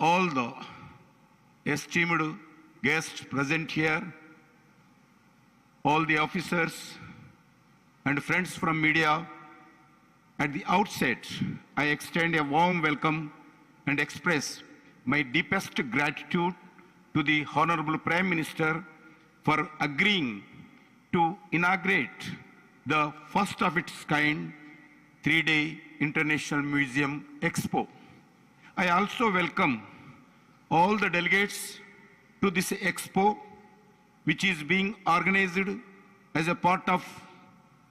all the esteemed guests present here, all the officers and friends from media, at the outset, I extend a warm welcome and express my deepest gratitude to the Honorable Prime Minister for agreeing to inaugurate the first of its kind 3-day International Museum Expo. I also welcome all the delegates to this Expo, which is being organized as a part of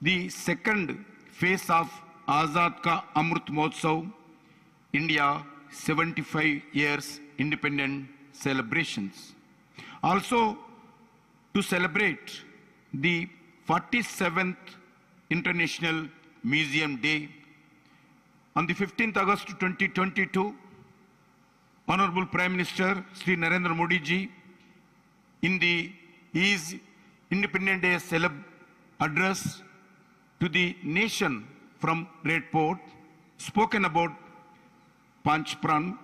the second phase of Azad Ka Amrit Mahotsav, India 75 years independent celebrations. Also to celebrate the 47th International Museum Day. On the 15th August 2022, Honorable Prime Minister Sri Narendra Modi ji, in his Independence Day address to the nation from Red Fort, spoken about Panchpran.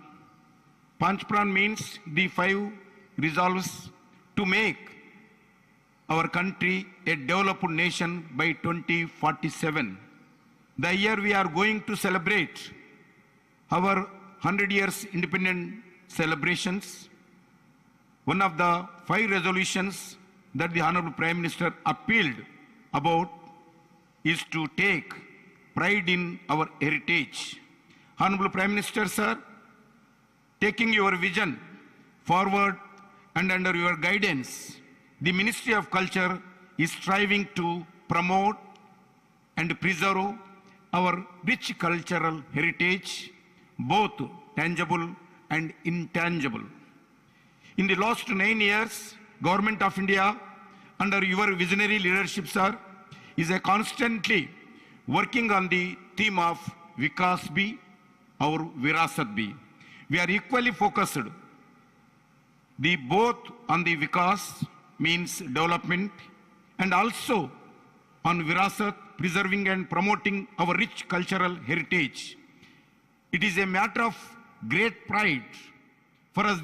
Panchpran means the 5 resolves to make our country a developed nation by 2047. The year we are going to celebrate our 100 years independent celebrations. One of the 5 resolutions that the Honorable Prime Minister appealed about is to take pride in our heritage. Honorable Prime Minister, sir, taking your vision forward and under your guidance, the Ministry of Culture is striving to promote and preserve our rich cultural heritage, both tangible and intangible. In the last 9 years, Government of India, under your visionary leadership, sir, is constantly working on the theme of Vikas Bhi or Virasat Bhi. We are equally focused both on the Vikas, means development, and also on Virasat, preserving and promoting our rich cultural heritage. It is a matter of great pride for us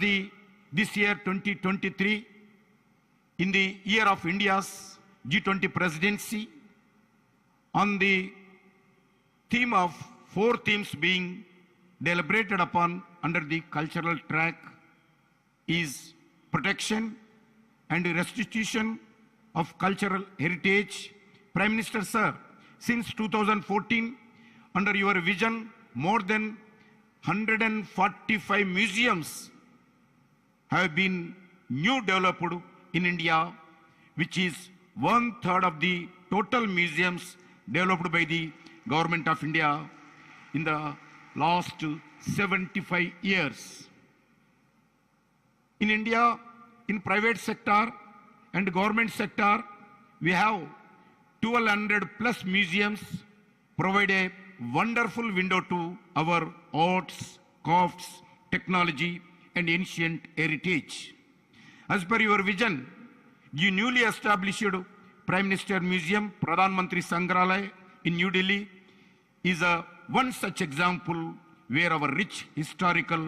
this year 2023, in the year of India's G20 presidency, on the theme of 4 themes being deliberated upon under the cultural track is protection and restitution of cultural heritage. Prime Minister, sir, since 2014, under your vision, more than 145 museums have been new developed in India, which is 1/3 of the total museums developed by the Government of India in the last 75 years. In India, in private sector and government sector, we have 1200 plus museums provide a wonderful window to our arts, crafts, technology, and ancient heritage. As per your vision, you newly established Prime Minister Museum, Pradhan Mantri Sangrahalaya in New Delhi, is one such example where our rich historical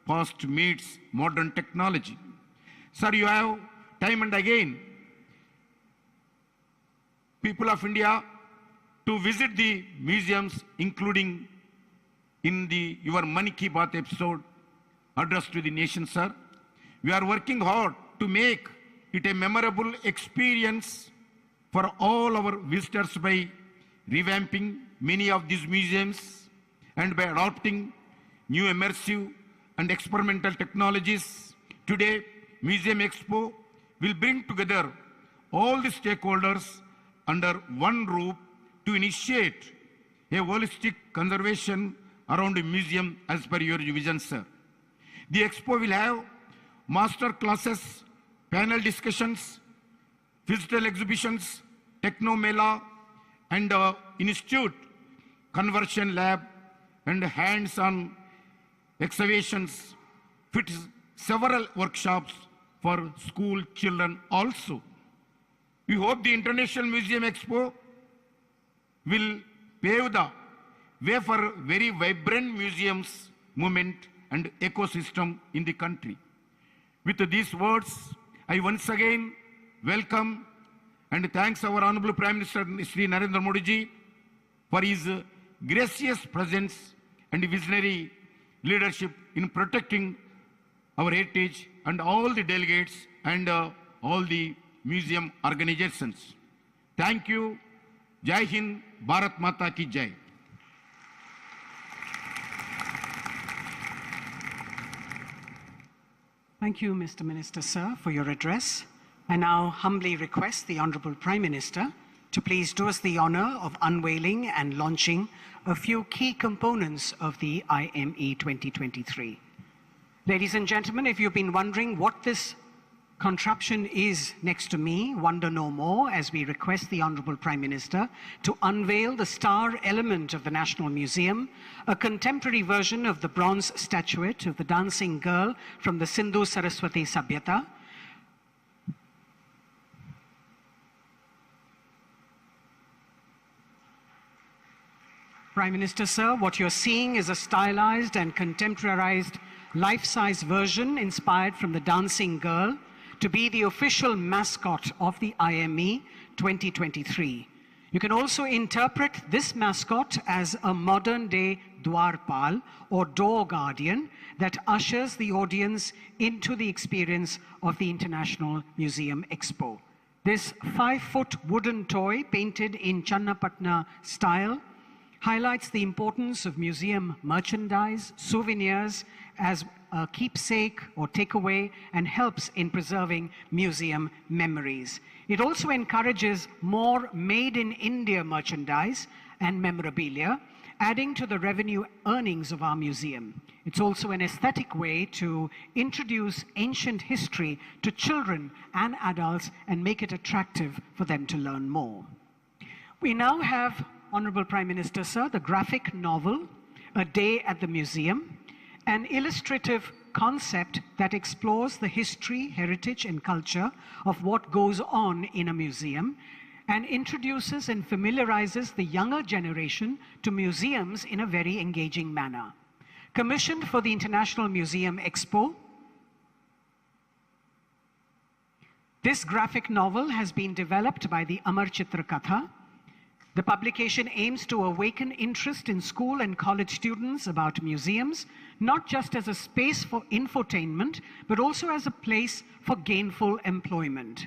past meets modern technology. Sir, you have time and again people of India to visit the museums, including in your Mann Ki Baat episode addressed to the nation, sir. We are working hard to make it a memorable experience for all our visitors by revamping many of these museums and by adopting new immersive and experimental technologies. Today, Museum Expo will bring together all the stakeholders under one roof to initiate a holistic conservation around the museum as per your vision, sir. The Expo will have master classes, panel discussions, physical exhibitions, techno mela, and institute conversion lab and hands-on excavations, fit several workshops for school children also. We hope the International Museum Expo will pave the way for very vibrant museums movement and ecosystem in the country. With these words, I once again welcome and thanks our Honorable Prime Minister Shri Narendra Modi ji for his gracious presence and visionary leadership in protecting our heritage, and all the delegates and all the museum organizations. Thank you. Jai Hind, Bharat Mata ki Jai. Thank you, Mr. Minister, sir, for your address. I now humbly request the Honorable Prime Minister to please do us the honor of unveiling and launching a few key components of the IME 2023. Ladies and gentlemen, if you've been wondering what this contraption is next to me, wonder no more as we request the Honorable Prime Minister to unveil the star element of the National Museum, a contemporary version of the bronze statuette of the dancing girl from the Sindhu Saraswati Sabhyata. Prime Minister, sir, what you're seeing is a stylized and contemporarized life-size version inspired from the dancing girl to be the official mascot of the IME 2023. You can also interpret this mascot as a modern-day Dwarpal or door guardian that ushers the audience into the experience of the International Museum Expo. This 5-foot wooden toy painted in Channapatna style highlights the importance of museum merchandise, souvenirs as a keepsake or takeaway, and helps in preserving museum memories. It also encourages more made in India merchandise and memorabilia, adding to the revenue earnings of our museum. It's also an aesthetic way to introduce ancient history to children and adults and make it attractive for them to learn more. We now have, Honorable Prime Minister, sir, the graphic novel, A Day at the Museum, an illustrative concept that explores the history, heritage, and culture of what goes on in a museum and introduces and familiarizes the younger generation to museums in a very engaging manner. Commissioned for the International Museum Expo, this graphic novel has been developed by the Amar Chitra Katha. The publication aims to awaken interest in school and college students about museums, not just as a space for infotainment, but also as a place for gainful employment.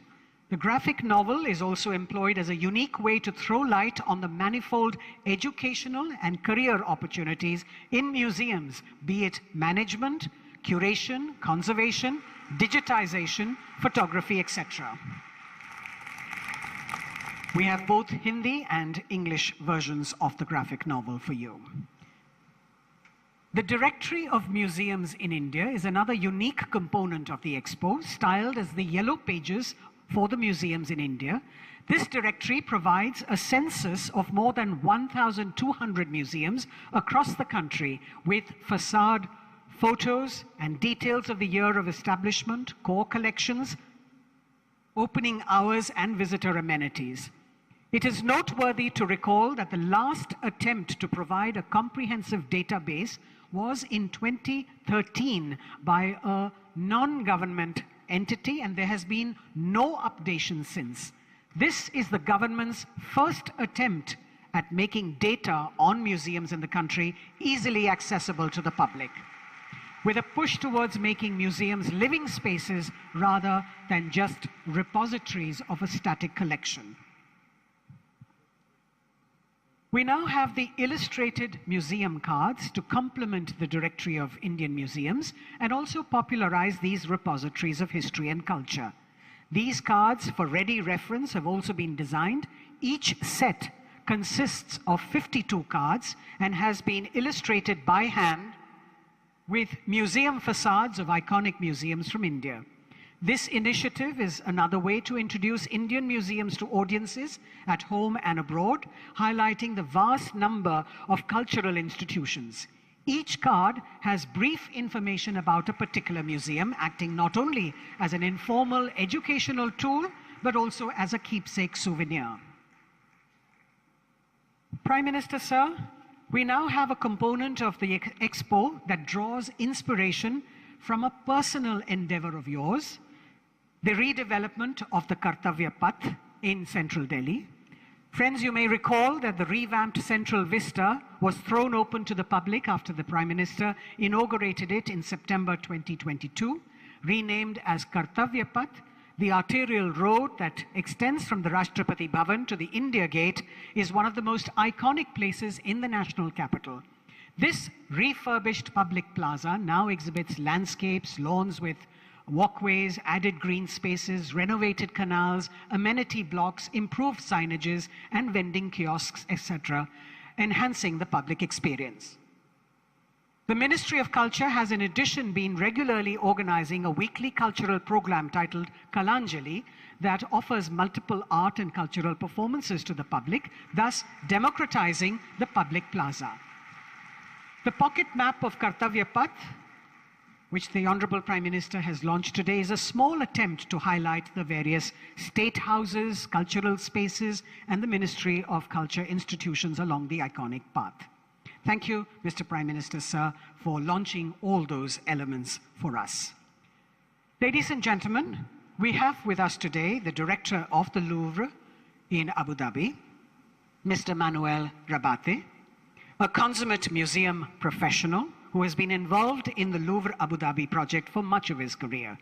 The graphic novel is also employed as a unique way to throw light on the manifold educational and career opportunities in museums, be it management, curation, conservation, digitization, photography, etc. We have both Hindi and English versions of the graphic novel for you. The Directory of Museums in India is another unique component of the Expo, styled as the Yellow Pages for the museums in India. This directory provides a census of more than 1,200 museums across the country with facade photos and details of the year of establishment, core collections, opening hours, and visitor amenities. It is noteworthy to recall that the last attempt to provide a comprehensive database was in 2013 by a non-government entity, and there has been no updation since. This is the government's first attempt at making data on museums in the country easily accessible to the public, with a push towards making museums living spaces rather than just repositories of a static collection. We now have the illustrated museum cards to complement the Directory of Indian Museums and also popularize these repositories of history and culture. These cards for ready reference have also been designed. Each set consists of 52 cards and has been illustrated by hand with museum facades of iconic museums from India. This initiative is another way to introduce Indian museums to audiences at home and abroad, highlighting the vast number of cultural institutions. Each card has brief information about a particular museum, acting not only as an informal educational tool, but also as a keepsake souvenir. Prime Minister, sir, We now have a component of the Expo that draws inspiration from a personal endeavor of yours, the redevelopment of the Kartavya Path in central Delhi. Friends, you may recall that the revamped Central Vista was thrown open to the public after the Prime Minister inaugurated it in September 2022, renamed as Kartavya Path. The arterial road that extends from the Rashtrapati Bhavan to the India Gate is one of the most iconic places in the national capital. This refurbished public plaza now exhibits landscapes, lawns with walkways, added green spaces, renovated canals, amenity blocks, improved signages, and vending kiosks, etc., enhancing the public experience. The Ministry of Culture has in addition been regularly organizing a weekly cultural program titled Kalanjali that offers multiple art and cultural performances to the public, thus democratizing the public plaza. The pocket map of Kartavya Path, which the Honorable Prime Minister has launched today, is a small attempt to highlight the various state houses, cultural spaces, and the Ministry of Culture institutions along the iconic path. Thank you, Mr. Prime Minister, sir, for launching all those elements for us. Ladies and gentlemen, we have with us today the Director of the Louvre in Abu Dhabi, Mr. Manuel Rabate, a consummate museum professional who has been involved in the Louvre Abu Dhabi project for much of his career.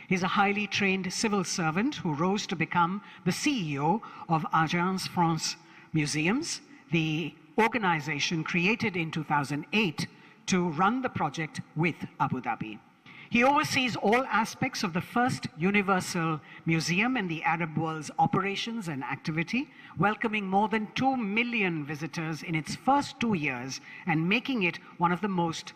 He's a highly trained civil servant who rose to become the CEO of Agence France Museums, the organization created in 2008 to run the project with Abu Dhabi. He oversees all aspects of the first universal museum in the Arab world's operations and activity, welcoming more than 2 million visitors in its first 2 years and making it one of the most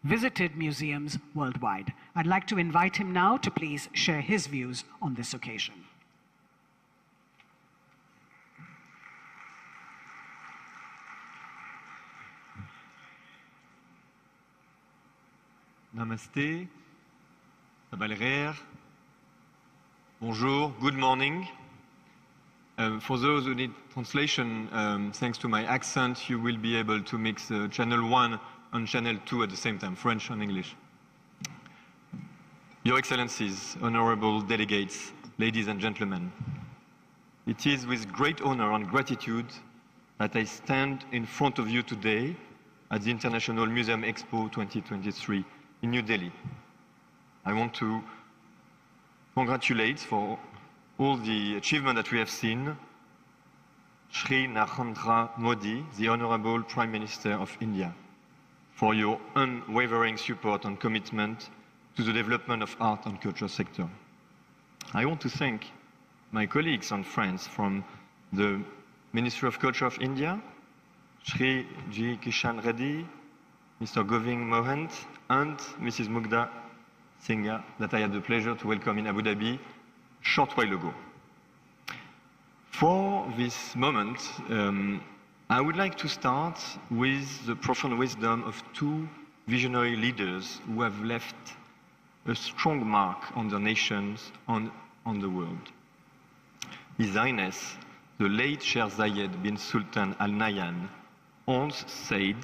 visited museums worldwide. I'd like to invite him now to please share his views on this occasion. Namaste, Sabalrer, bonjour, good morning. For those who need translation, thanks to my accent, you will be able to mix channel 1 and channel 2 at the same time, French and English. Your Excellencies, honorable delegates, ladies and gentlemen, it is with great honor and gratitude that I stand in front of you today at the International Museum Expo 2023 in New Delhi. I want to congratulate for all the achievement that we have seen Shri Narendra Modi, the Honorable Prime Minister of India, for your unwavering support and commitment to the development of art and culture sector. I want to thank my colleagues and friends from the Ministry of Culture of India, Shri G. Kishan Reddy, Mr. Govind Mohant, and Mrs. Mugdha Singha, that I had the pleasure to welcome in Abu Dhabi a short while ago. For this moment, I would like to start with the profound wisdom of two visionary leaders who have left a strong mark on their nations, on the world. His Highness, the late Sheikh Zayed bin Sultan Al Nahyan, once said,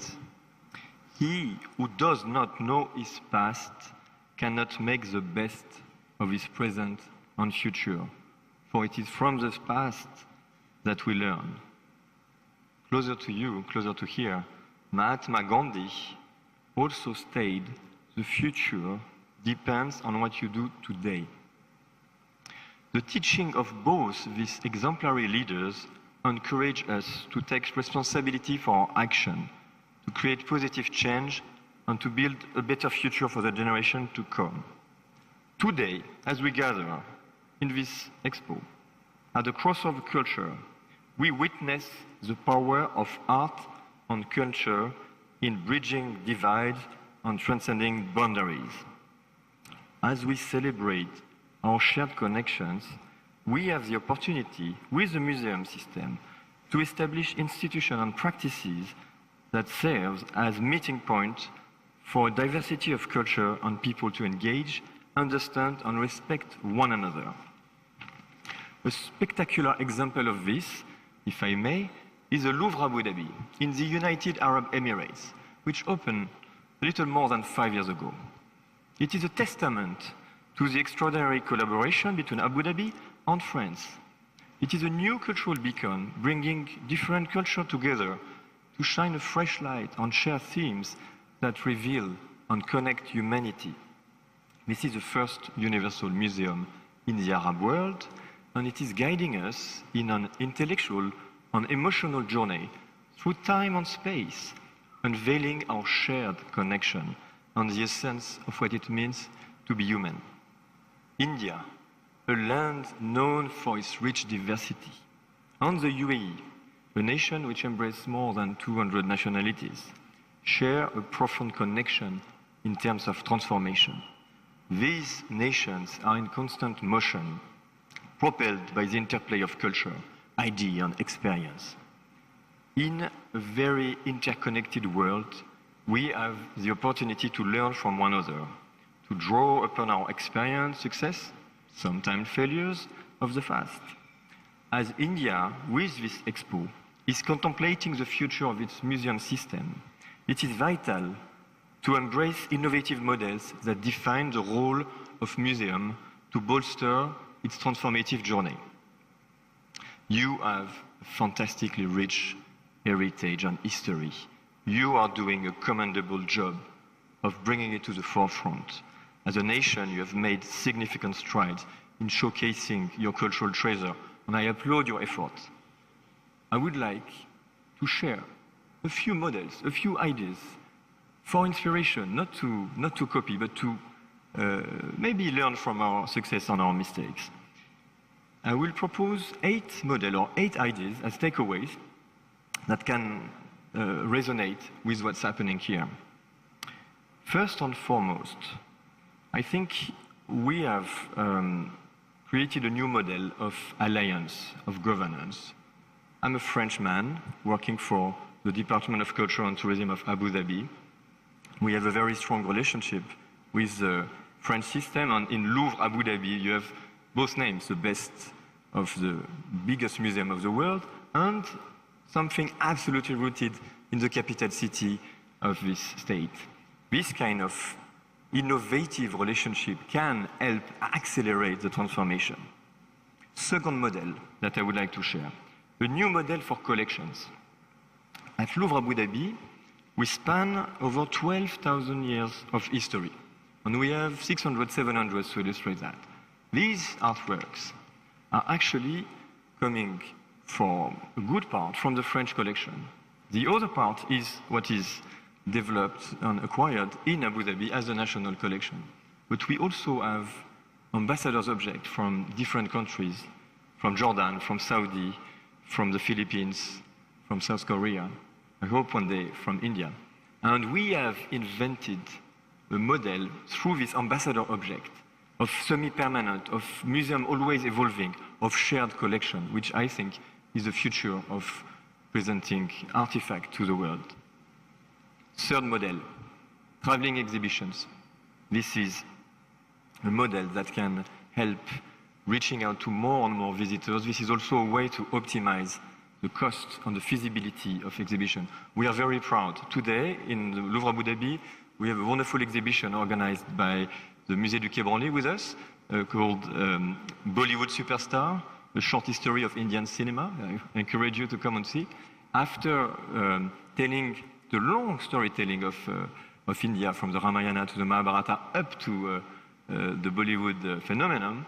"He who does not know his past cannot make the best of his present and future, for it is from the past that we learn." Closer to you, closer to here, Mahatma Gandhi also stated, "The future depends on what you do today." The teaching of both these exemplary leaders encourage us to take responsibility for our action, to create positive change, and to build a better future for the generation to come. Today, as we gather in this expo, at the crossover of culture, we witness the power of art and culture in bridging divides and transcending boundaries. As we celebrate our shared connections, we have the opportunity, with the museum system, to establish institutions and practices that serve as meeting points for a diversity of culture and people to engage, understand, and respect one another. A spectacular example of this, if I may, is the Louvre Abu Dhabi in the United Arab Emirates, which opened a little more than 5 years ago. It is a testament to the extraordinary collaboration between Abu Dhabi and France. It is a new cultural beacon, bringing different cultures together to shine a fresh light on shared themes that reveal and connect humanity. This is the first universal museum in the Arab world, and it is guiding us in an intellectual and emotional journey through time and space, unveiling our shared connection and the essence of what it means to be human. India, a land known for its rich diversity, and the UAE, a nation which embraces more than 200 nationalities, share a profound connection in terms of transformation. These nations are in constant motion, propelled by the interplay of culture, idea, and experience. In a very interconnected world, we have the opportunity to learn from one another, to draw upon our experience, success, sometimes failures of the past. As India, with this Expo, is contemplating the future of its museum system, it is vital to embrace innovative models that define the role of museum to bolster its transformative journey. You have a fantastically rich heritage and history. You are doing a commendable job of bringing it to the forefront. As a nation, you have made significant strides in showcasing your cultural treasure, and I applaud your efforts. I would like to share a few models, a few ideas for inspiration, not to copy, but to maybe learn from our success and our mistakes. I will propose 8 models or 8 ideas as takeaways that can resonate with what's happening here. First and foremost, I think we have created a new model of alliance, of governance. I'm a Frenchman working for the Department of Culture and Tourism of Abu Dhabi. We have a very strong relationship with the French system, and in Louvre Abu Dhabi you have both names, the best of the biggest museum of the world and something absolutely rooted in the capital city of this state. This kind of innovative relationship can help accelerate the transformation. Second model that I would like to share, a new model for collections. At Louvre Abu Dhabi, we span over 12,000 years of history, and we have 600, 700 to illustrate that. These artworks are actually coming for a good part from the French collection. The other part is what is developed and acquired in Abu Dhabi as a national collection. But we also have ambassadors' objects from different countries, from Jordan, from Saudi, from the Philippines, from South Korea, I hope one day from India. And we have invented a model through this ambassador object of semi-permanent, of museum always evolving, of shared collection, which I think is the future of presenting artifacts to the world. Third model, traveling exhibitions. This is a model that can help reaching out to more and more visitors. This is also a way to optimize the cost and the feasibility of exhibition. We are very proud. Today, in the Louvre Abu Dhabi, we have a wonderful exhibition organized by the Musée du Quai Branly with us, called Bollywood Superstar, a short history of Indian cinema. I encourage you to come and see. After telling the long storytelling of India, from the Ramayana to the Mahabharata up to the Bollywood phenomenon,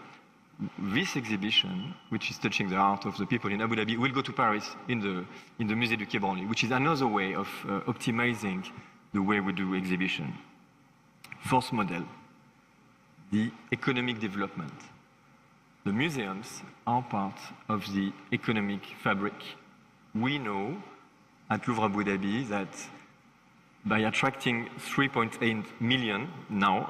this exhibition, which is touching the heart of the people in Abu Dhabi, will go to Paris in the Musée du Quai Branly, which is another way of optimizing the way we do exhibition. Fourth model, the economic development. The museums are part of the economic fabric. We know at Louvre Abu Dhabi that by attracting 3.8 million now,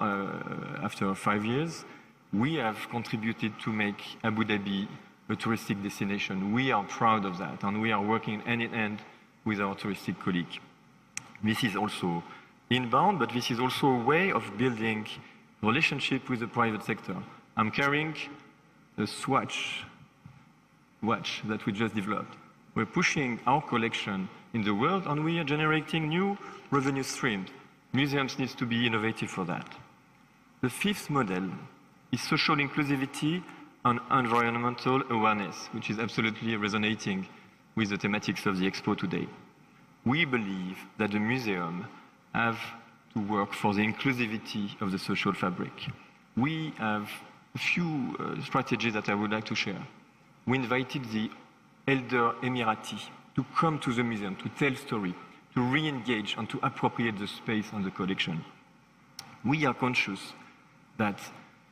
after 5 years, we have contributed to make Abu Dhabi a touristic destination. We are proud of that, and we are working hand in hand with our touristic colleagues. This is also inbound, but this is also a way of building relationship with the private sector. I'm carrying a watch that we just developed. we're pushing our collection in the world, and we are generating new revenue streams. Museums need to be innovative for that. The fifth model is social inclusivity and environmental awareness, which is absolutely resonating with the thematics of the Expo today. We believe that the museum have to work for the inclusivity of the social fabric. We have a few strategies that I would like to share. We invited the elder Emirati to come to the museum, to tell story, to re-engage and to appropriate the space and the collection. We are conscious that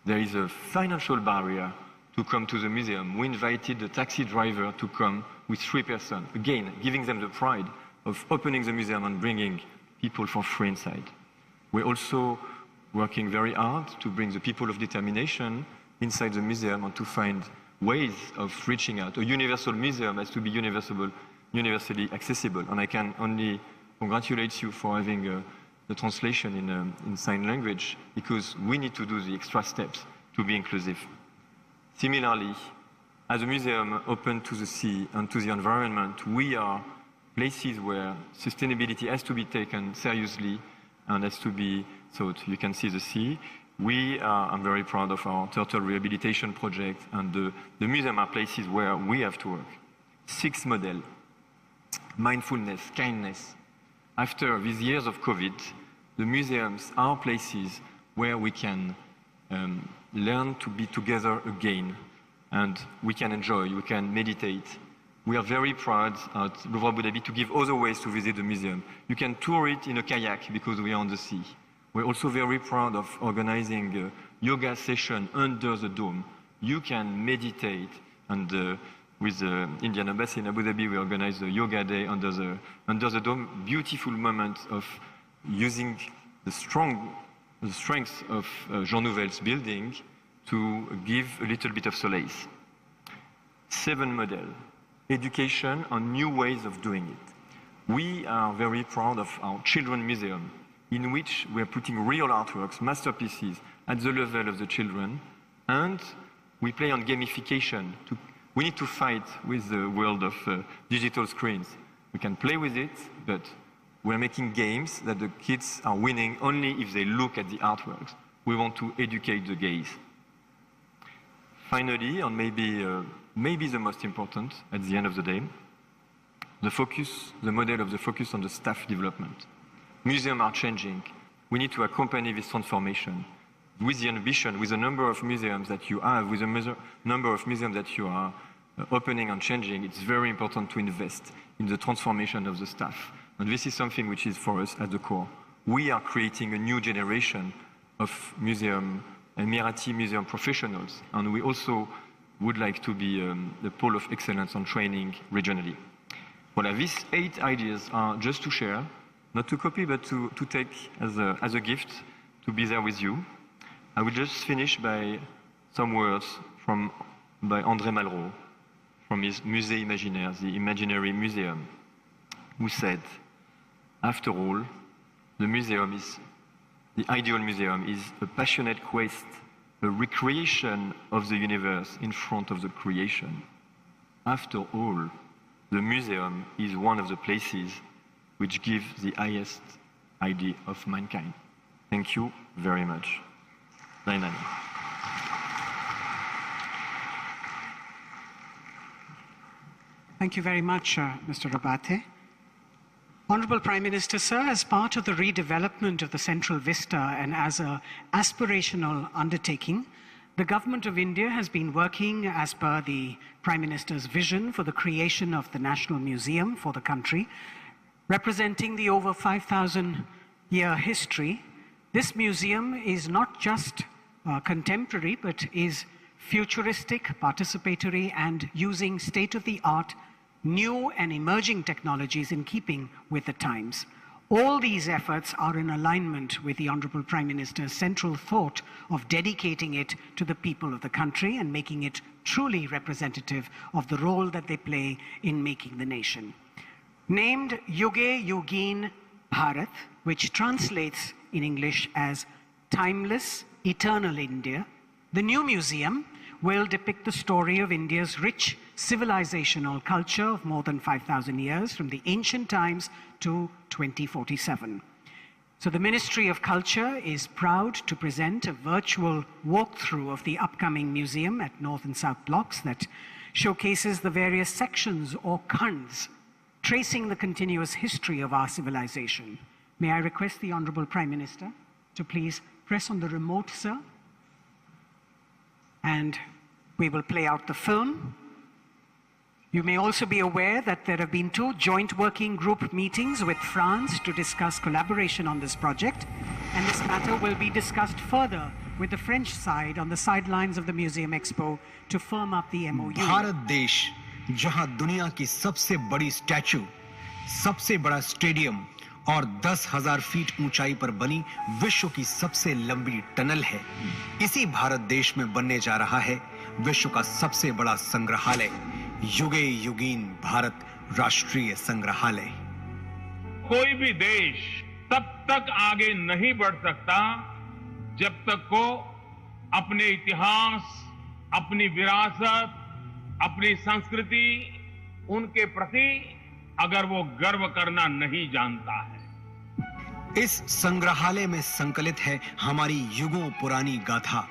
there is a financial barrier to come to the museum. We invited the taxi driver to come with 3 persons, again, giving them the pride of opening the museum and bringing people for free inside. We're also working very hard to bring the people of determination inside the museum and to find ways of reaching out. A universal museum has to be universally accessible, and I can only congratulate you for having the translation in sign language, because we need to do the extra steps to be inclusive. Similarly, as a museum open to the sea and to the environment, we are places where sustainability has to be taken seriously and has to be thought. You can see the sea. I'm very proud of our turtle rehabilitation project, and the museum are places where we have to work. Sixth model, mindfulness, kindness. After these years of COVID, the museums are places where we can learn to be together again, and we can enjoy, we can meditate. We are very proud at Louvre Abu Dhabi to give other ways to visit the museum. You can tour it in a kayak because we are on the sea. We're also very proud of organizing a yoga session under the dome. You can meditate, and with the Indian Embassy in Abu Dhabi, we organize a yoga day under the dome. Beautiful moment of using the strength of Jean Nouvel's building to give a little bit of solace. 7 model, education and new ways of doing it. We are very proud of our children museum, in which we are putting real artworks, masterpieces at the level of the children, and we play on gamification. We need to fight with the world of digital screens. We can play with it, but we're making games that the kids are winning only if they look at the artworks. We want to educate the gaze. Finally, and maybe the most important at the end of the day, the model of the focus on the staff development. Museums are changing. We need to accompany this transformation with the ambition, with the number of museums that you have, with the number of museums that you are opening and changing. It's very important to invest in the transformation of the staff. And this is something which is for us at the core. We are creating a new generation of Emirati museum professionals, and we also would like to be the pole of excellence on training regionally. Well, these 8 ideas are just to share, not to copy, but to take as a gift, to be there with you. I will just finish by some words by André Malraux, from his Musée Imaginaire, the Imaginary Museum, who said, after all, the ideal museum is a passionate quest, a recreation of the universe in front of the creation. After all, the museum is one of the places which give the highest idea of mankind. Thank you very much. Lainani. Thank you very much, Mr. Rabate. Honorable Prime Minister, sir, as part of the redevelopment of the Central Vista and as an aspirational undertaking, the Government of India has been working as per the Prime Minister's vision for the creation of the National Museum for the country, representing the over 5,000-year history. This museum is not just contemporary, but is futuristic, participatory, and using state-of-the-art new and emerging technologies in keeping with the times. All these efforts are in alignment with the Honorable Prime Minister's central thought of dedicating it to the people of the country and making it truly representative of the role that they play in making the nation. Named Yuge Yugin Bharat, which translates in English as Timeless, Eternal India, the new museum will depict the story of India's rich civilizational culture of more than 5,000 years, from the ancient times to 2047. So the Ministry of Culture is proud to present a virtual walkthrough of the upcoming museum at North and South Blocks that showcases the various sections or khands tracing the continuous history of our civilization. May I request the Honorable Prime Minister to please press on the remote, sir? And we will play out the film. You may also be aware that there have been 2 joint working group meetings with France to discuss collaboration on this project, and this matter will be discussed further with the French side on the sidelines of the Museum Expo to firm up the MOU. Bharat देश जहां दुनिया की सबसे बड़ी statue, सबसे बड़ा stadium और 10,000 feet ऊंचाई पर बनी विश्व की सबसे लंबी टनल है, इसी भारत देश में बनने जा रहा है विश्व का सबसे बड़ा संग्रहालय, युगे युगीन भारत राष्ट्रीय संग्रहालय। कोई भी देश तब तक आगे नहीं बढ़ सकता जब तक को अपने इतिहास, अपनी विरासत, अपनी संस्कृति, उनके प्रति अगर वो गर्व करना नहीं जानता है। इस संग्रहालय में संकलित है हमारी युगों पुरानी गाथा।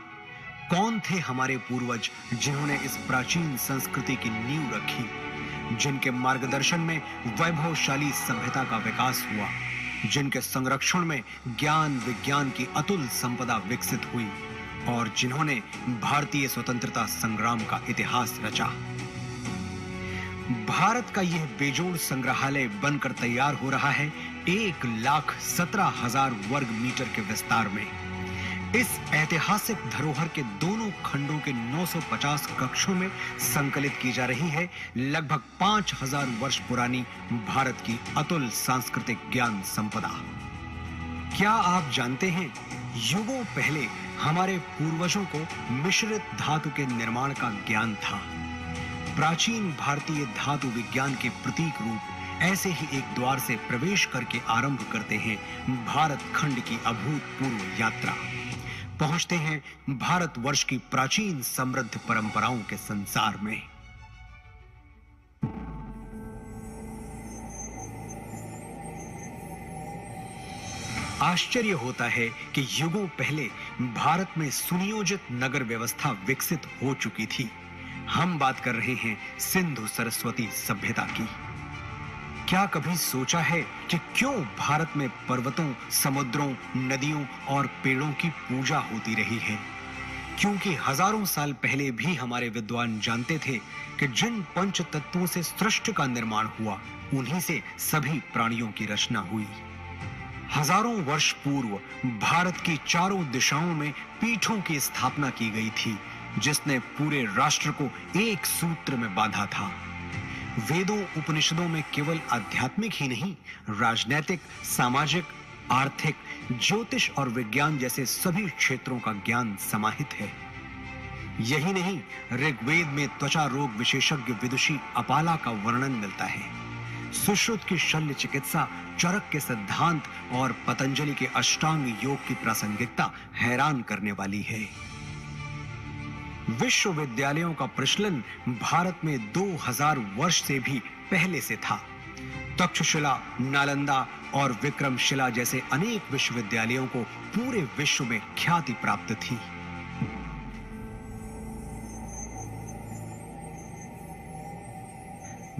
कौन थे हमारे पूर्वज जिन्होंने इस प्राचीन संस्कृति की नींव रखी, जिनके मार्गदर्शन में वैभवशाली सभ्यता का विकास हुआ, जिनके संरक्षण में ज्ञान विज्ञान की अतुल संपदा विकसित हुई और जिन्होंने भारतीय स्वतंत्रता संग्राम का इतिहास रचा। भारत का यह बेजोड़ संग्रहालय बनकर तैयार हो रहा है 1,17,000 वर्ग मीटर के विस्तार में। इस ऐतिहासिक धरोहर के दोनों खंडों के 950 कक्षों में संकलित की जा रही है लगभग 5,000 वर्ष पुरानी भारत की अतुल सांस्कृतिक ज्ञान संपदा। क्या आप जानते हैं, युगों पहले हमारे पूर्वजों को मिश्रित धातु के निर्माण का ज्ञान था। प्राचीन भारतीय धातु विज्ञान के प्रतीक रूप ऐसे ही एक द्वार से प्रवेश करके आरंभ करते हैं भारत खंड की अभूतपूर्व यात्रा। पहुंचते हैं भारतवर्ष की प्राचीन समृद्ध परंपराओं के संसार में। आश्चर्य होता है कि युगों पहले भारत में सुनियोजित नगर व्यवस्था विकसित हो चुकी थी। हम बात कर रहे हैं सिंधु सरस्वती सभ्यता की। क्या कभी सोचा है कि क्यों भारत में पर्वतों, समुद्रों, नदियों और पेड़ों की पूजा होती रही है? क्योंकि हजारों साल पहले भी हमारे विद्वान जानते थे कि जिन पंच तत्वों से सृष्टि का निर्माण हुआ, उन्हीं से सभी प्राणियों की रचना हुई। हजारों वर्ष पूर्व भारत की चारों दिशाओं में पीठों की स्थापना की गई थी, जिसने पूरे राष्ट्र को एक सूत्र में बांधा था। वेदों उपनिषदों में केवल आध्यात्मिक ही नहीं, राजनैतिक, सामाजिक, आर्थिक, ज्योतिष और विज्ञान जैसे सभी क्षेत्रों का ज्ञान समाहित है। यही नहीं, ऋग्वेद में त्वचा रोग विशेषज्ञ विदुषी अपाला का वर्णन मिलता है। सुश्रुत की शल्य चिकित्सा, चरक के सिद्धांत और पतंजलि के अष्टांग योग की प्रासंगिकता हैरान करने वाली है। विश्वविद्यालयों का प्रचलन भारत में 2000 वर्ष से भी पहले से था। तक्षशिला, नालंदा और विक्रमशिला जैसे अनेक विश्वविद्यालयों को पूरे विश्व में ख्याति प्राप्त थी।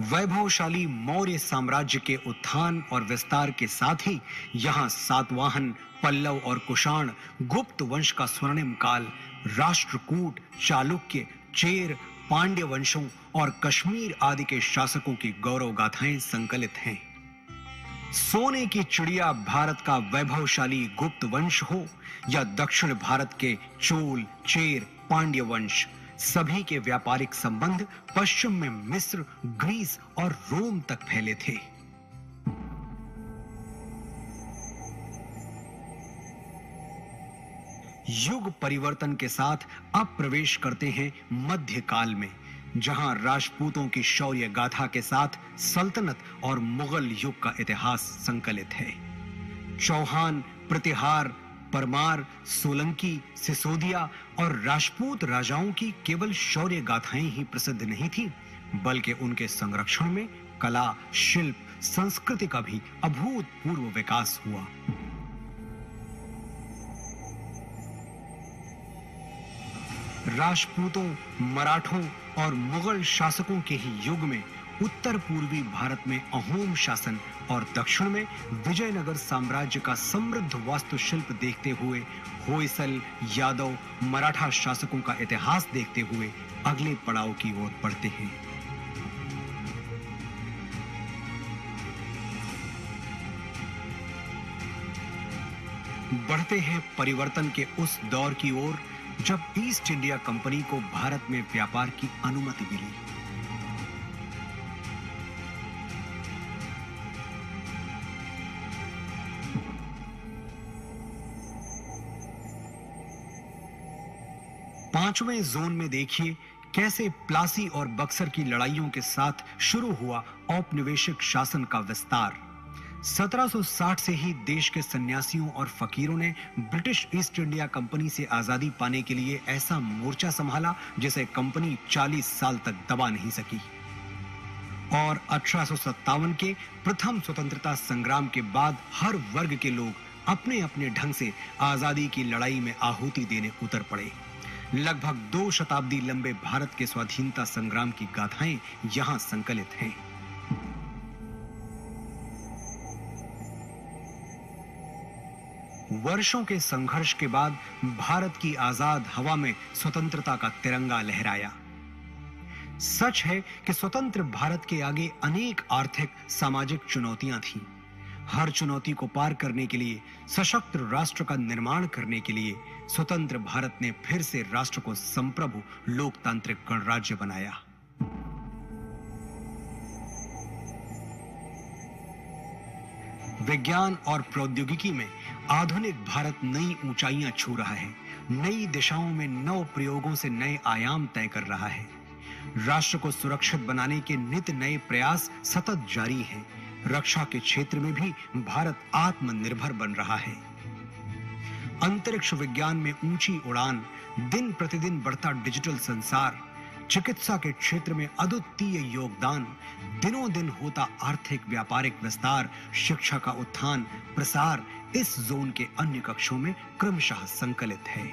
वैभवशाली मौर्य साम्राज्य के उत्थान और विस्तार के साथ ही यहां सातवाहन, पल्लव और कुषाण, गुप्त वंश का स्वर्णिम काल, राष्ट्रकूट, चालुक्य, चेर, पांड्य वंशों और कश्मीर आदि के शासकों की गौरव गाथाएं संकलित हैं। सोने की चिड़िया भारत का वैभवशाली गुप्त वंश हो या दक्षिण भारत के चोल, चेर, पांड्य वंश, सभी के व्यापारिक संबंध पश्चिम में मिस्र, ग्रीस और रोम तक फैले थे। युग परिवर्तन के साथ अब प्रवेश करते हैं मध्यकाल में, जहां राजपूतों की शौर्य गाथा के साथ सल्तनत और मुगल युग का इतिहास संकलित है। चौहान, प्रतिहार, परमार, सोलंकी, सिसोदिया और राजपूत राजाओं की केवल शौर्य गाथाएं ही प्रसिद्ध नहीं थीं, बल्कि उनके संरक्षण में कला, शिल्प, संस्कृति का भी अभूतपूर्व विकास हुआ। राजपूतों, मराठों और मुगल शासकों के ही युग में उत्तर पूर्वी भारत में अहोम शासन और दक्षिण में विजयनगर साम्राज्य का समृद्ध वास्तुशिल्प देखते हुए होयसल, यादव, मराठा शासकों का इतिहास देखते हुए अगले पड़ाव की ओर बढ़ते हैं। बढ़ते हैं परिवर्तन के उस दौर की ओर जब ईस्ट इंडिया कंपनी को भारत में व्यापार की अनुमति मिली। पांचवें जोन में देखिए कैसे प्लासी और बक्सर की लड़ाइयों के साथ शुरू हुआ औपनिवेशिक शासन का विस्तार। 1760 से ही देश के सन्यासियों और फकीरों ने ब्रिटिश ईस्ट इंडिया कंपनी से आजादी पाने के लिए ऐसा मोर्चा संभाला जिसे कंपनी 40 साल तक दबा नहीं सकी। और 1857 के प्रथम स्वतंत्रता संग्राम के बाद हर वर्ग के लोग अपने अपने ढंग से आजादी की लड़ाई में आहुति देने उतर पड़े। लगभग 2 शताब्दी लंबे भारत के स्वाधीनता संग्राम की गाथाएं यहां संकलित हैं। वर्षों के संघर्ष के बाद भारत की आजाद हवा में स्वतंत्रता का तिरंगा लहराया। सच है कि स्वतंत्र भारत के आगे अनेक आर्थिक, सामाजिक चुनौतियां थीं। हर चुनौती को पार करने के लिए, सशक्त राष्ट्र का निर्माण करने के लिए स्वतंत्र भारत ने फिर से राष्ट्र को संप्रभु लोकतांत्रिक गणराज्य बनाया। विज्ञान और प्रौद्योगिकी में आधुनिक भारत नई ऊंचाइयां छू रहा है। नई दिशाओं में नव प्रयोगों से नए आयाम तय कर रहा है। राष्ट्र को सुरक्षित बनाने के नित नए प्रयास सतत जारी हैं। रक्षा के क्षेत्र में भी भारत आत्मनिर्भर बन रहा है। अंतरिक्ष विज्ञान में ऊंची उड़ान, दिन प्रतिदिन बढ़ता डिजिटल संसार, चिकित्सा के क्षेत्र में अद्वितीय योगदान, दिनों दिन होता आर्थिक व्यापारिक विस्तार, शिक्षा का उत्थान प्रसार इस जोन के अन्य कक्षों में क्रमशः संकलित है।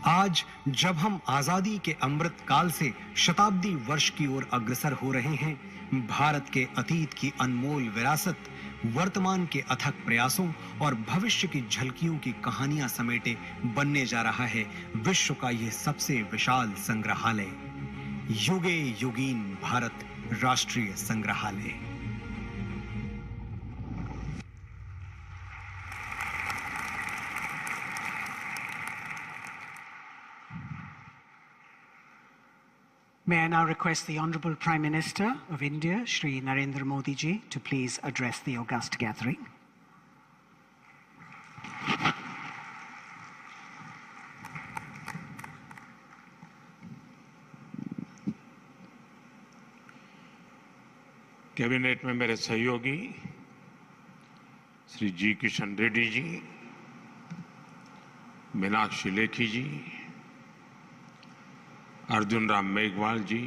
आज जब हम आजादी के अमृत काल से शताब्दी वर्ष की ओर अग्रसर हो रहे हैं, भारत के अतीत की अनमोल विरासत, वर्तमान के अथक प्रयासों और भविष्य की झलकियों की कहानियां समेटे बनने जा रहा है विश्व का यह सबसे विशाल संग्रहालय, युगे युगीन भारत राष्ट्रीय संग्रहालय। May I now request the Honorable Prime Minister of India, Shri Narendra Modi ji, to please address the august gathering. Cabinet में मेरे सहयोगी श्री जी किशन रेड्डी जी, मीनाक्षी लेखी जी, अर्जुन राम मेघवाल जी,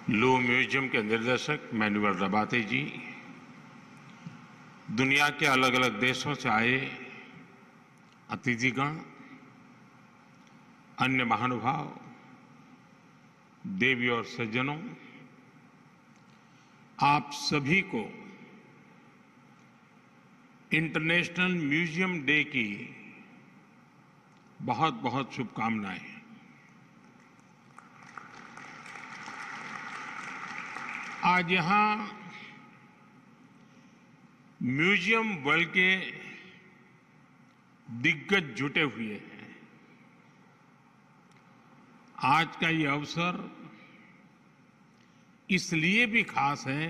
लू म्यूजियम के निर्देशक मैनुअल रबाते जी, दुनिया के अलग अलग देशों से आए अतिथिगण, अन्य महानुभाव, देवी और सज्जनों, आप सभी को इंटरनेशनल म्यूजियम डे की बहुत बहुत शुभकामनाएं। आज यहां म्यूजियम वर्ल्ड के दिग्गज जुटे हुए हैं। आज का ये अवसर इसलिए भी खास है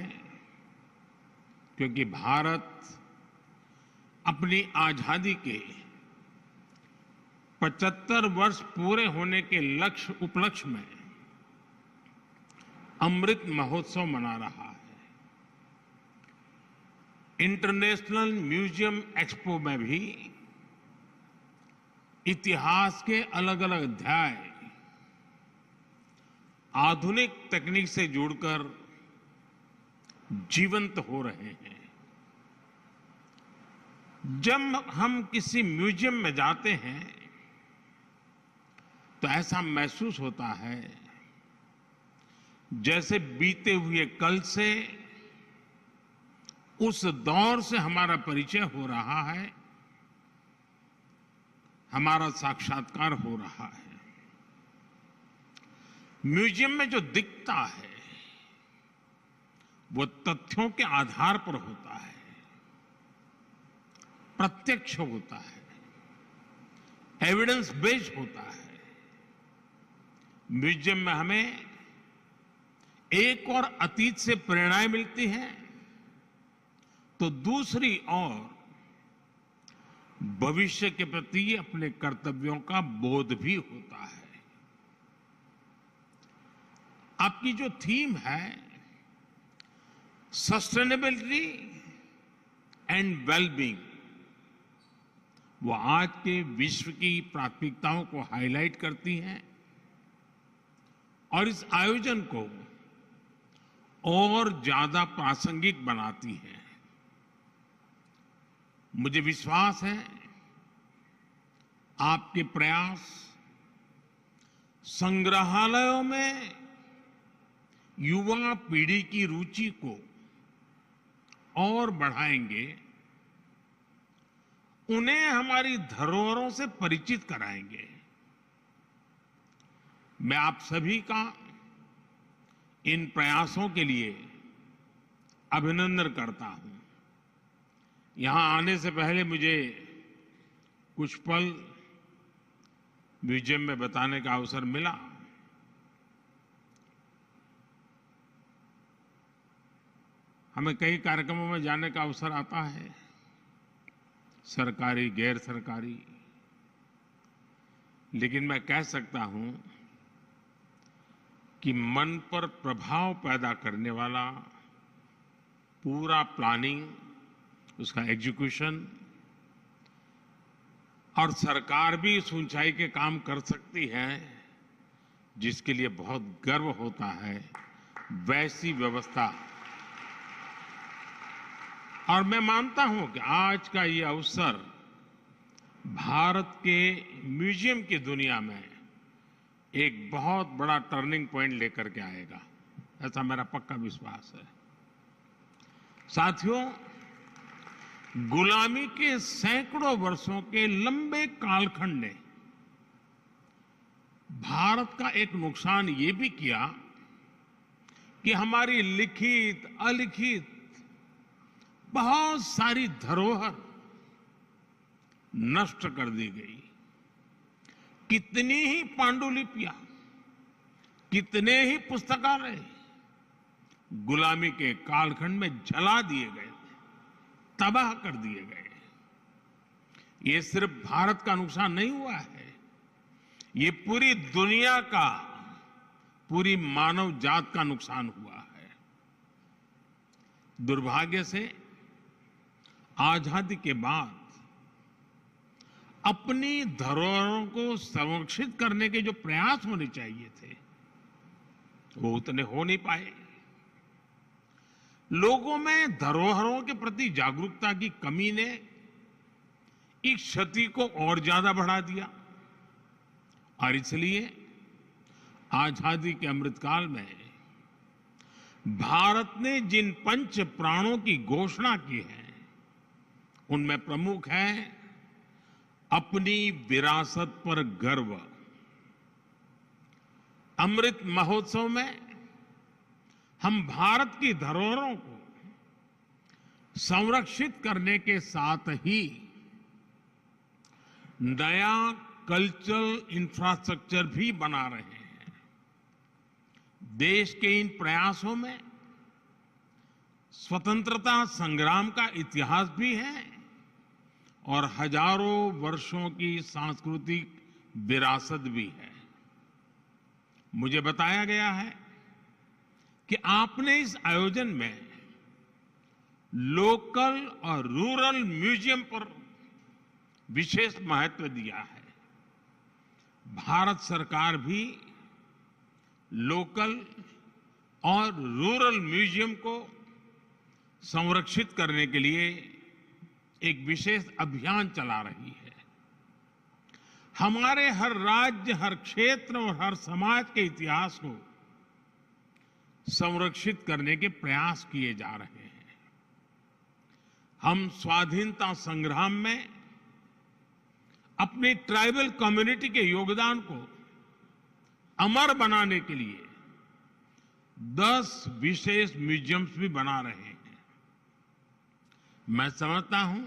क्योंकि भारत अपनी आजादी के 75 वर्ष पूरे होने के उपलक्ष्य में अमृत महोत्सव मना रहा है। इंटरनेशनल म्यूजियम एक्सपो में भी इतिहास के अलग अलग अध्याय आधुनिक तकनीक से जुड़कर जीवंत हो रहे हैं। जब हम किसी म्यूजियम में जाते हैं तो ऐसा महसूस होता है जैसे बीते हुए कल से, उस दौर से हमारा परिचय हो रहा है, हमारा साक्षात्कार हो रहा है। म्यूजियम में जो दिखता है वो तथ्यों के आधार पर होता है, प्रत्यक्ष होता है, एविडेंस बेस्ड होता है। म्यूजियम में हमें एक और अतीत से प्रेरणाएं मिलती हैं तो दूसरी ओर भविष्य के प्रति अपने कर्तव्यों का बोध भी होता है। आपकी जो थीम है सस्टेनेबिलिटी एंड वेलबींग, वो आज के विश्व की प्राथमिकताओं को हाईलाइट करती हैं और इस आयोजन को और ज्यादा प्रासंगिक बनाती हैं। मुझे विश्वास है आपके प्रयास संग्रहालयों में युवा पीढ़ी की रुचि को और बढ़ाएंगे, उन्हें हमारी धरोहरों से परिचित कराएंगे। मैं आप सभी का इन प्रयासों के लिए अभिनंदन करता हूं। यहां आने से पहले मुझे कुछ पल म्यूजियम में बताने का अवसर मिला। हमें कई कार्यक्रमों में जाने का अवसर आता है, सरकारी, गैर सरकारी, लेकिन मैं कह सकता हूं कि मन पर प्रभाव पैदा करने वाला पूरा प्लानिंग, उसका एग्जीक्यूशन, और सरकार भी इस ऊंचाई के काम कर सकती है जिसके लिए बहुत गर्व होता है, वैसी व्यवस्था। और मैं मानता हूं कि आज का ये अवसर भारत के म्यूजियम की दुनिया में एक बहुत बड़ा टर्निंग पॉइंट लेकर के आएगा, ऐसा मेरा पक्का विश्वास है। साथियों, गुलामी के सैकड़ों वर्षों के लंबे कालखंड ने भारत का एक नुकसान ये भी किया कि हमारी लिखित अलिखित बहुत सारी धरोहर नष्ट कर दी गई। कितनी ही पांडुलिपियां, कितने ही पुस्तकालय गुलामी के कालखंड में जला दिए गए, तबाह कर दिए गए। ये सिर्फ भारत का नुकसान नहीं हुआ है, ये पूरी दुनिया का, पूरी मानव जात का नुकसान हुआ है। दुर्भाग्य से आजादी के बाद अपनी धरोहरों को संरक्षित करने के जो प्रयास होने चाहिए थे वो उतने हो नहीं पाए। लोगों में धरोहरों के प्रति जागरूकता की कमी ने इस क्षति को और ज्यादा बढ़ा दिया और इसलिए आजादी के अमृतकाल में भारत ने जिन पंच प्राणों की घोषणा की है उनमें प्रमुख है अपनी विरासत पर गर्व। अमृत महोत्सव में हम भारत की धरोहरों को संरक्षित करने के साथ ही नया कल्चरल इंफ्रास्ट्रक्चर भी बना रहे हैं। देश के इन प्रयासों में स्वतंत्रता संग्राम का इतिहास भी है और हजारों वर्षों की सांस्कृतिक विरासत भी है। मुझे बताया गया है कि आपने इस आयोजन में लोकल और रूरल म्यूजियम पर विशेष महत्व दिया है। भारत सरकार भी लोकल और रूरल म्यूजियम को संरक्षित करने के लिए एक विशेष अभियान चला रही है। हमारे हर राज्य, हर क्षेत्र और हर समाज के इतिहास को संरक्षित करने के प्रयास किए जा रहे हैं। हम स्वाधीनता संग्राम में अपनी ट्राइबल कम्युनिटी के योगदान को अमर बनाने के लिए 10 विशेष म्यूजियम्स भी बना रहे हैं। मैं समझता हूं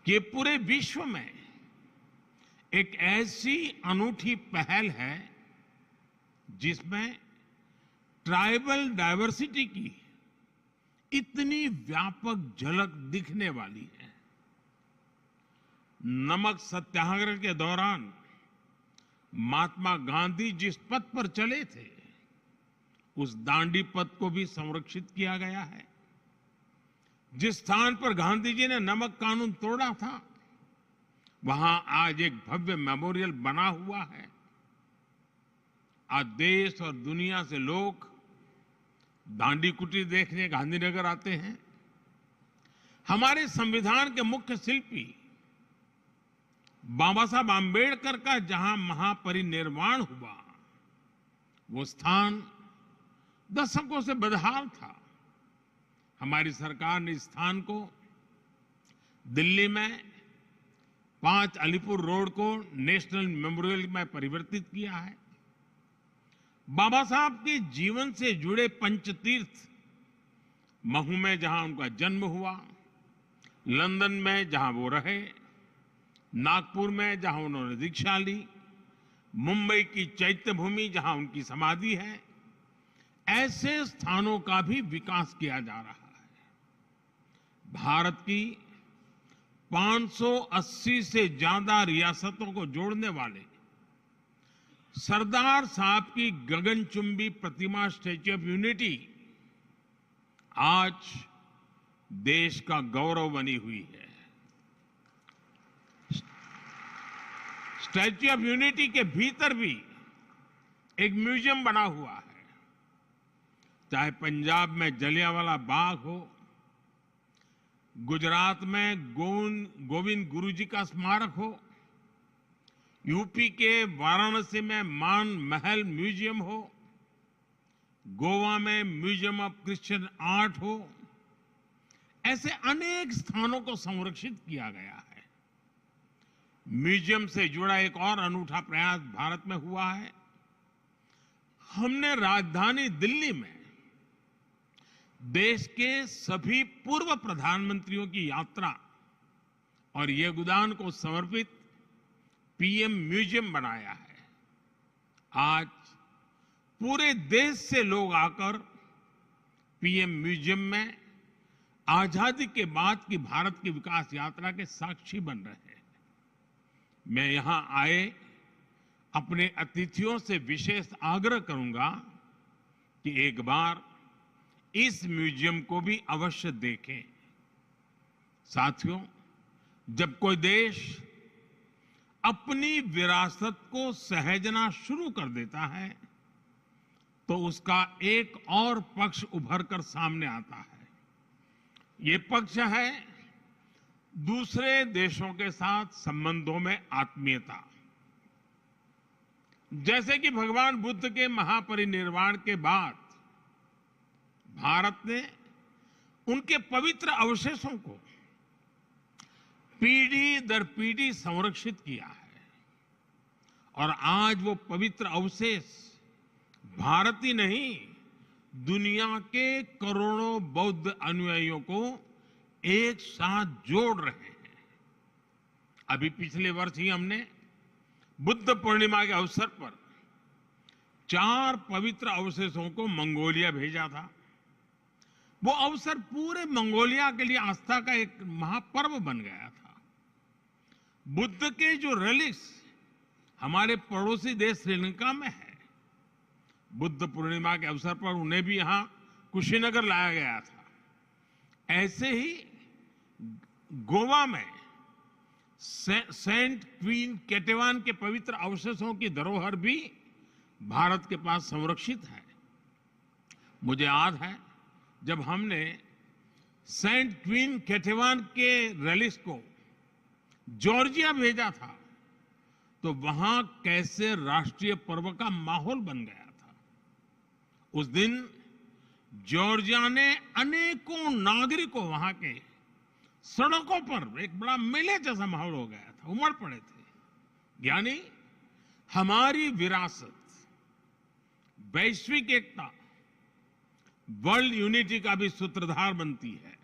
कि पूरे विश्व में एक ऐसी अनूठी पहल है जिसमें ट्राइबल डाइवर्सिटी की इतनी व्यापक झलक दिखने वाली है। नमक सत्याग्रह के दौरान महात्मा गांधी जिस पथ पर चले थे, उस दांडी पथ को भी संरक्षित किया गया है। जिस स्थान पर गांधी जी ने नमक कानून तोड़ा था, वहां आज एक भव्य मेमोरियल बना हुआ है। आज देश और दुनिया से लोग दांडी कुटीर देखने गांधीनगर आते हैं। हमारे संविधान के मुख्य शिल्पी बाबा साहब आंबेडकर का जहां महापरिनिर्वाण हुआ, वो स्थान दशकों से बदहाल था। हमारी सरकार ने इस स्थान को दिल्ली में 5 अलीपुर रोड को नेशनल मेमोरियल में परिवर्तित किया है। बाबा साहब के जीवन से जुड़े पंचतीर्थ, महू में जहां उनका जन्म हुआ, लंदन में जहां वो रहे, नागपुर में जहां उन्होंने दीक्षा ली, मुंबई की चैत्य भूमि जहां उनकी समाधि है, ऐसे स्थानों का भी विकास किया जा रहा है। भारत की 580 से ज्यादा रियासतों को जोड़ने वाले सरदार साहब की गगनचुंबी प्रतिमा स्टैच्यू ऑफ यूनिटी आज देश का गौरव बनी हुई है। स्टैच्यू ऑफ यूनिटी के भीतर भी एक म्यूजियम बना हुआ है। चाहे पंजाब में जलियांवाला बाग हो, गुजरात में गोविंद गुरु जी का स्मारक हो, यूपी के वाराणसी में मान महल म्यूजियम हो, गोवा में म्यूजियम ऑफ क्रिश्चियन आर्ट हो, ऐसे अनेक स्थानों को संरक्षित किया गया है। म्यूजियम से जुड़ा एक और अनूठा प्रयास भारत में हुआ है। हमने राजधानी दिल्ली में देश के सभी पूर्व प्रधानमंत्रियों की यात्रा और योगदान को समर्पित पीएम म्यूजियम बनाया है। आज पूरे देश से लोग आकर पीएम म्यूजियम में आजादी के बाद की भारत की विकास यात्रा के साक्षी बन रहे हैं। मैं यहां आए अपने अतिथियों से विशेष आग्रह करूंगा कि एक बार इस म्यूजियम को भी अवश्य देखें। साथियों, जब कोई देश अपनी विरासत को सहेजना शुरू कर देता है तो उसका एक और पक्ष उभर कर सामने आता है। ये पक्ष है दूसरे देशों के साथ संबंधों में आत्मीयता। जैसे कि भगवान बुद्ध के महापरिनिर्वाण के बाद भारत ने उनके पवित्र अवशेषों को पीढ़ी दर पीढ़ी संरक्षित किया है और आज वो पवित्र अवशेष भारत ही नहीं, दुनिया के करोड़ों बौद्ध अनुयायियों को एक साथ जोड़ रहे हैं। अभी पिछले वर्ष ही हमने बुद्ध पूर्णिमा के अवसर पर 4 पवित्र अवशेषों को मंगोलिया भेजा था। वो अवसर पूरे मंगोलिया के लिए आस्था का एक महापर्व बन गया था। बुद्ध के जो रेलिक्स हमारे पड़ोसी देश श्रीलंका में है, बुद्ध पूर्णिमा के अवसर पर उन्हें भी यहां कुशीनगर लाया गया था। ऐसे ही गोवा में सेंट क्वीन केटेवान के पवित्र अवशेषों की धरोहर भी भारत के पास संरक्षित है। मुझे याद है जब हमने सेंट क्वीन केटेवान के रेलिक्स को जॉर्जिया भेजा था तो वहां कैसे राष्ट्रीय पर्व का माहौल बन गया था। उस दिन जॉर्जिया ने अनेकों नागरिकों वहां के सड़कों पर एक बड़ा मेले जैसा माहौल हो गया था, उमड़ पड़े थे। यानी हमारी विरासत वैश्विक एकता, वर्ल्ड यूनिटी का भी सूत्रधार बनती है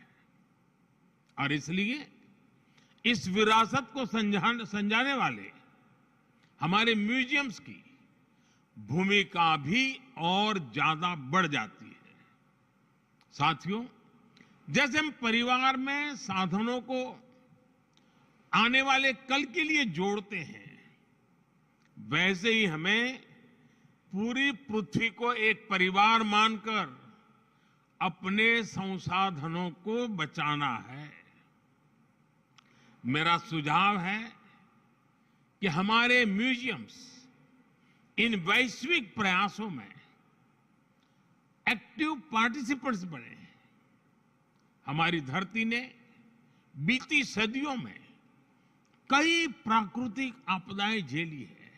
और इसलिए इस विरासत को संजाने वाले हमारे म्यूजियम्स की भूमिका भी और ज्यादा बढ़ जाती है। साथियों, जैसे हम परिवार में साधनों को आने वाले कल के लिए जोड़ते हैं, वैसे ही हमें पूरी पृथ्वी को एक परिवार मानकर अपने संसाधनों को बचाना है। मेरा सुझाव है कि हमारे म्यूजियम्स इन वैश्विक प्रयासों में एक्टिव पार्टिसिपेंट्स बने। हमारी धरती ने बीती सदियों में कई प्राकृतिक आपदाएं झेली है।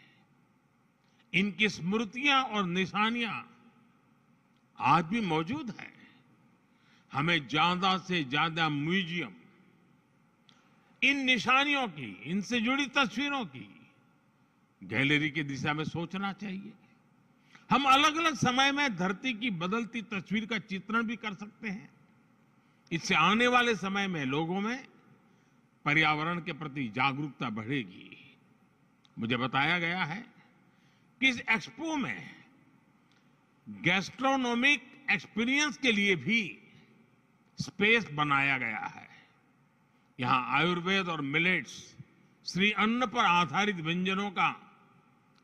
इनकी स्मृतियां और निशानियां आज भी मौजूद है। हमें ज्यादा से ज्यादा म्यूजियम इन निशानियों की, इनसे जुड़ी तस्वीरों की गैलरी की दिशा में सोचना चाहिए। हम अलग अलग समय में धरती की बदलती तस्वीर का चित्रण भी कर सकते हैं। इससे आने वाले समय में लोगों में पर्यावरण के प्रति जागरूकता बढ़ेगी। मुझे बताया गया है कि इस एक्सपो में गैस्ट्रोनोमिक एक्सपीरियंस के लिए भी स्पेस बनाया गया है। यहां आयुर्वेद और मिलेट्स, श्री अन्न पर आधारित व्यंजनों का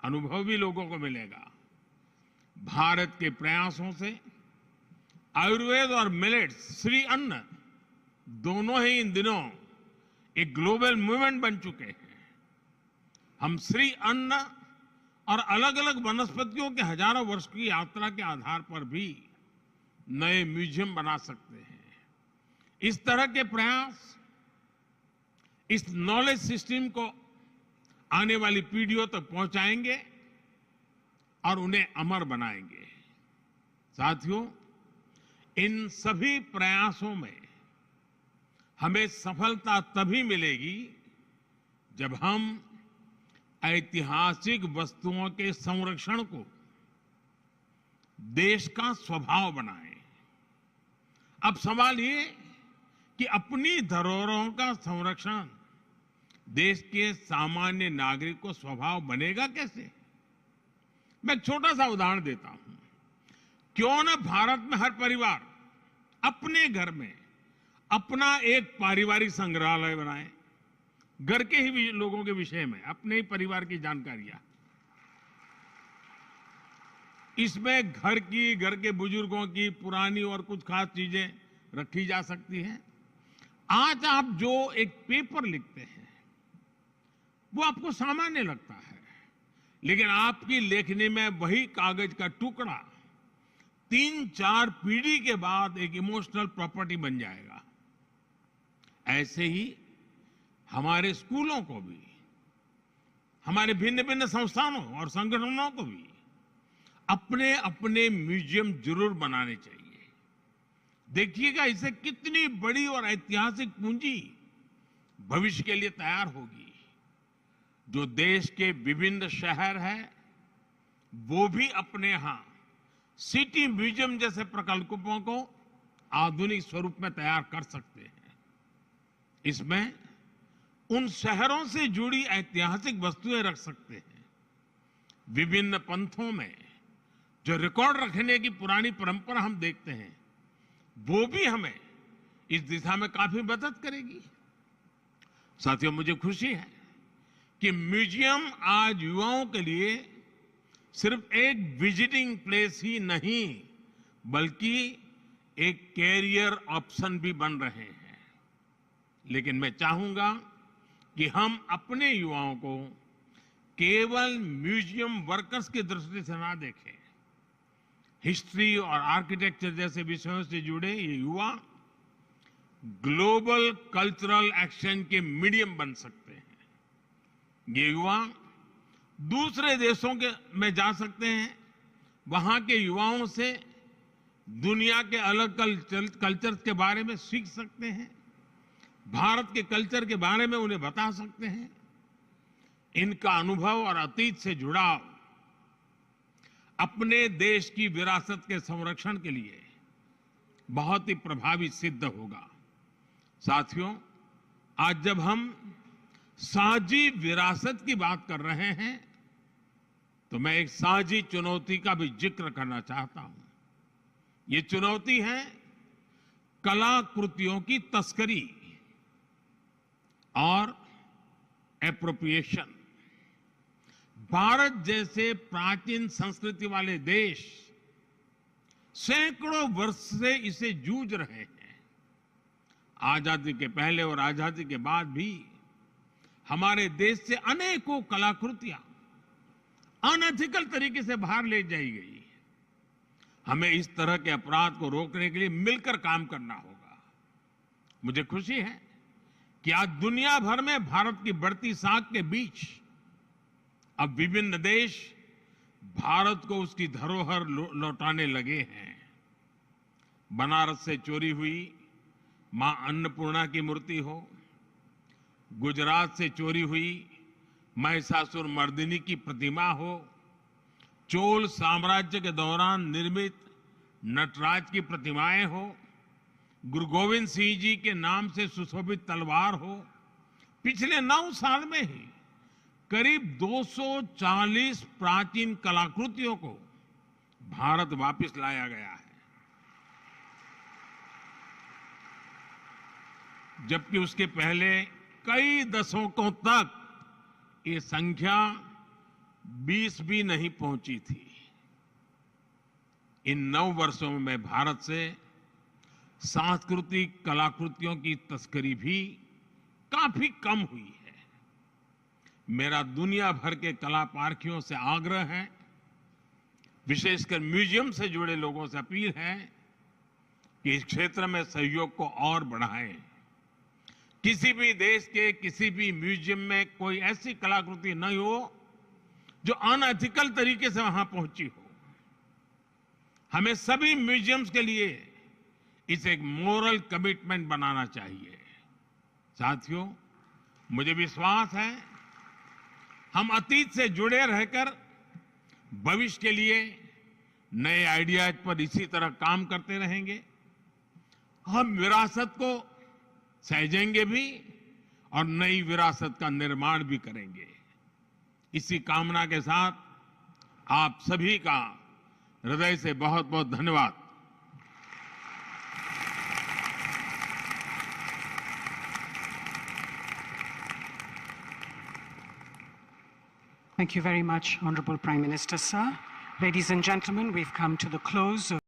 अनुभव भी लोगों को मिलेगा। भारत के प्रयासों से आयुर्वेद और मिलेट्स, श्री अन्न दोनों ही इन दिनों एक ग्लोबल मूवमेंट बन चुके हैं। हम श्री अन्न और अलग अलग वनस्पतियों के हजारों वर्ष की यात्रा के आधार पर भी नए म्यूजियम बना सकते हैं। इस तरह के प्रयास इस नॉलेज सिस्टम को आने वाली पीढ़ियों तक पहुंचाएंगे और उन्हें अमर बनाएंगे। साथियों, इन सभी प्रयासों में हमें सफलता तभी मिलेगी जब हम ऐतिहासिक वस्तुओं के संरक्षण को देश का स्वभाव बनाएं। अब सवाल ये कि अपनी धरोहरों का संरक्षण देश के सामान्य नागरिक को स्वभाव बनेगा कैसे? मैं एक छोटा सा उदाहरण देता हूं। क्यों न भारत में हर परिवार अपने घर में अपना एक पारिवारिक संग्रहालय बनाए, घर के ही लोगों के विषय में, अपने ही परिवार की जानकारियां। इसमें घर की, घर के बुजुर्गों की पुरानी और कुछ खास चीजें रखी जा सकती हैं। आज आप जो एक पेपर लिखते हैं वो आपको सामान्य लगता है, लेकिन आपकी लेखनी में वही कागज का टुकड़ा 3-4 पीढ़ी के बाद एक इमोशनल प्रॉपर्टी बन जाएगा। ऐसे ही हमारे स्कूलों को भी, हमारे भिन्न भिन्न संस्थानों और संगठनों को भी अपने अपने म्यूजियम जरूर बनाने चाहिए। देखिएगा इससे कितनी बड़ी और ऐतिहासिक पूंजी भविष्य के लिए तैयार होगी। जो देश के विभिन्न शहर हैं वो भी अपने यहां सिटी म्यूजियम जैसे प्रकल्पों को आधुनिक स्वरूप में तैयार कर सकते हैं। इसमें उन शहरों से जुड़ी ऐतिहासिक वस्तुएं रख सकते हैं। विभिन्न पंथों में जो रिकॉर्ड रखने की पुरानी परंपरा हम देखते हैं वो भी हमें इस दिशा में काफी मदद करेगी। साथियों, मुझे खुशी है कि म्यूजियम आज युवाओं के लिए सिर्फ एक विजिटिंग प्लेस ही नहीं बल्कि एक कैरियर ऑप्शन भी बन रहे हैं। लेकिन मैं चाहूंगा कि हम अपने युवाओं को केवल म्यूजियम वर्कर्स की दृष्टि से ना देखें। हिस्ट्री और आर्किटेक्चर जैसे विषयों से जुड़े ये युवा ग्लोबल कल्चरल एक्शन के मीडियम बन सकते हैं। ये युवा दूसरे देशों में जा सकते हैं, वहां के युवाओं से दुनिया के अलग कल्चर के बारे में सीख सकते हैं, भारत के कल्चर के बारे में उन्हें बता सकते हैं। इनका अनुभव और अतीत से जुड़ाव अपने देश की विरासत के संरक्षण के लिए बहुत ही प्रभावी सिद्ध होगा। साथियों, आज जब हम साझी विरासत की बात कर रहे हैं तो मैं एक साझी चुनौती का भी जिक्र करना चाहता हूं। ये चुनौती है कलाकृतियों की तस्करी और एप्रोप्रिएशन। भारत जैसे प्राचीन संस्कृति वाले देश सैकड़ों वर्ष से इसे जूझ रहे हैं। आजादी के पहले और आजादी के बाद भी हमारे देश से अनेकों कलाकृतियां अनएथिकल तरीके से बाहर ले जाई गई। हमें इस तरह के अपराध को रोकने के लिए मिलकर काम करना होगा। मुझे खुशी है कि आज दुनिया भर में भारत की बढ़ती साख के बीच अब विभिन्न देश भारत को उसकी धरोहर लौटाने लगे हैं। बनारस से चोरी हुई मां अन्नपूर्णा की मूर्ति हो, गुजरात से चोरी हुई महिषासुर मर्दिनी की प्रतिमा हो, चोल साम्राज्य के दौरान निर्मित नटराज की प्रतिमाएं हो, गुरु गोविंद सिंह जी के नाम से सुशोभित तलवार हो, पिछले 9 साल में ही करीब 240 प्राचीन कलाकृतियों को भारत वापस लाया गया है। जबकि उसके पहले कई दशकों तक ये संख्या 20 भी नहीं पहुंची थी। इन 9 वर्षों में भारत से सांस्कृतिक कलाकृतियों की तस्करी भी काफी कम हुई है। मेरा दुनिया भर के कला पारखियों से आग्रह है, विशेषकर म्यूजियम से जुड़े लोगों से अपील है कि इस क्षेत्र में सहयोग को और बढ़ाएं। किसी भी देश के किसी भी म्यूजियम में कोई ऐसी कलाकृति नहीं हो जो अनएथिकल तरीके से वहां पहुंची हो। हमें सभी म्यूजियम्स के लिए इसे एक मोरल कमिटमेंट बनाना चाहिए। साथियों, मुझे विश्वास है हम अतीत से जुड़े रहकर भविष्य के लिए नए आइडियाज पर इसी तरह काम करते रहेंगे। हम विरासत को सहेजेंगे भी और नई विरासत का निर्माण भी करेंगे। इसी कामना के साथ आप सभी का हृदय से बहुत बहुत धन्यवाद। Thank you very much, Honorable Prime Minister, sir. Ladies and gentlemen, we've come to the close of